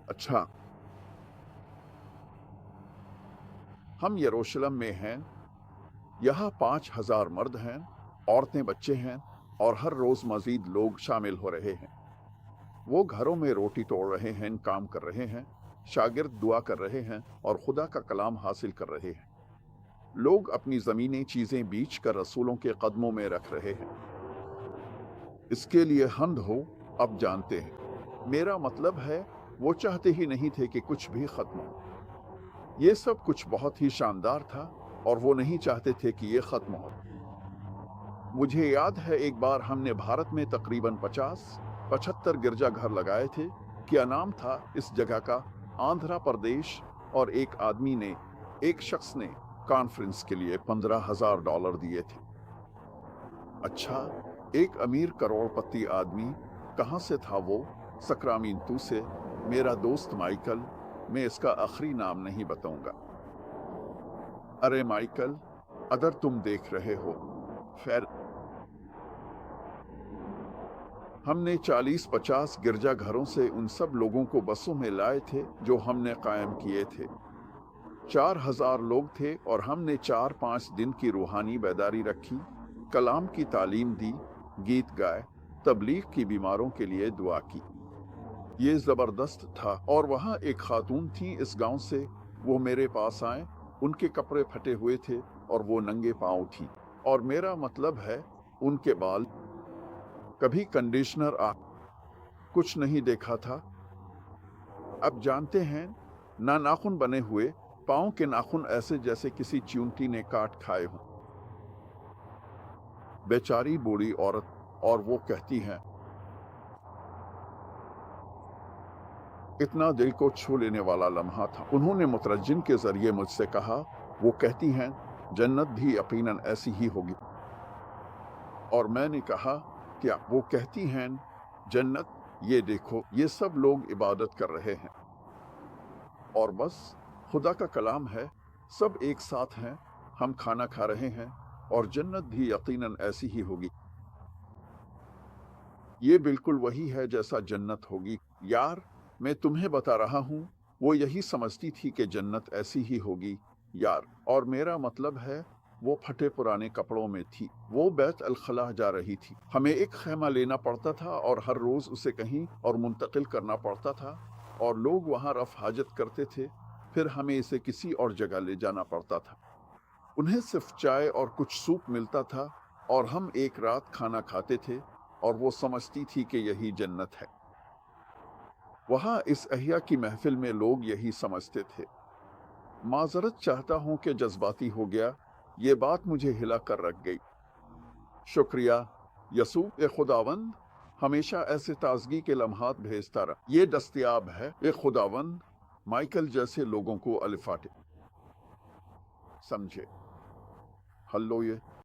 अच्छा, हम यरूशलेम में हैं। यहाँ 5,000 मर्द हैं, औरतें, बच्चे हैं और हर रोज मजीद लोग शामिल हो रहे हैं। वो घरों में रोटी तोड़ रहे हैं, काम कर रहे हैं, शागिर्द दुआ कर रहे हैं और खुदा का कलाम हासिल कर रहे हैं। लोग अपनी जमीनी चीजें बेच कर रसूलों के कदमों में रख रहे हैं। इसके लिए हम्द हो, अब जानते हैं। मेरा मतलब है, वो चाहते ही नहीं थे कि कुछ भी खत्म हो। ये सब कुछ बहुत ही शानदार था और वो नहीं चाहते थे कि ये खत्म हो। मुझे याद है एक बार हमने भारत में तकरीबन 50-75 गिरजाघर लगाए थे। क्या नाम था इस जगह का? आंध्र प्रदेश। और एक शख्स ने कॉन्फ्रेंस के लिए $15,000 दिए थे। अच्छा, एक अमीर करोड़पति आदमी। कहाँ से था वो? सक्रामेंटो से। मेरा दोस्त माइकल। मैं इसका आखिरी नाम नहीं बताऊंगा। अरे माइकल, अगर तुम देख रहे हो, खैर, हमने 40-50 गिरजाघरों से उन सब लोगों को बसों में लाए थे जो हमने कायम किए थे। 4,000 लोग थे और हमने 4-5 दिन की रूहानी बेदारी रखी, कलाम की तालीम दी, गीत गाए, तबलीग की, बीमारों के लिए दुआ की। ये जबरदस्त था। और वहाँ एक खातून थी इस गांव से। वो मेरे पास आए। उनके कपड़े फटे हुए थे और वो नंगे पांव थी। और मेरा मतलब है, उनके बाल, कभी कंडीशनर कुछ नहीं देखा था। अब जानते हैं, ना नाखून बने हुए, पाँव के नाखून ऐसे जैसे किसी चींटी ने काट खाए हों। बेचारी बूढ़ी औरत। और वो कहती हैं, इतना दिल को छू लेने वाला लम्हा था। उन्होंने मुतरज्जिम के जरिए मुझसे कहा, वो कहती हैं, जन्नत भी यकीनन ऐसी ही होगी। और मैंने कहा, क्या? वो कहती हैं, जन्नत, ये देखो, ये सब लोग इबादत कर रहे हैं और बस खुदा का कलाम है। सब एक साथ हैं, हम खाना खा रहे हैं और जन्नत भी यकीनन ऐसी ही होगी। ये बिल्कुल वही है जैसा जन्नत होगी। यार, मैं तुम्हें बता रहा हूँ, वो यही समझती थी कि जन्नत ऐसी ही होगी यार। और मेरा मतलब है, वो फटे पुराने कपड़ों में थी। वो बैत अल खला जा रही थी। हमें एक खेमा लेना पड़ता था और हर रोज उसे कहीं और मुंतकिल करना पड़ता था और लोग वहाँ रफ हाजत करते थे। फिर हमें इसे किसी और जगह ले जाना पड़ता था। उन्हें सिर्फ चाय और कुछ सूप मिलता था और हम एक रात खाना खाते थे और वो समझती थी कि यही जन्नत है। वहाँ इस अहिया की महफिल में लोग यही समझते थे। माजरत चाहता हूँ कि जज्बाती हो गया। ये बात मुझे हिला कर रख गई। शुक्रिया यसू। ए खुदावंद हमेशा ऐसे ताजगी के लम्हात भेजता रहा। ये दस्तयाब है। ए खुदावंद माइकल जैसे लोगों को अलिफाटे समझे। हल्लो ये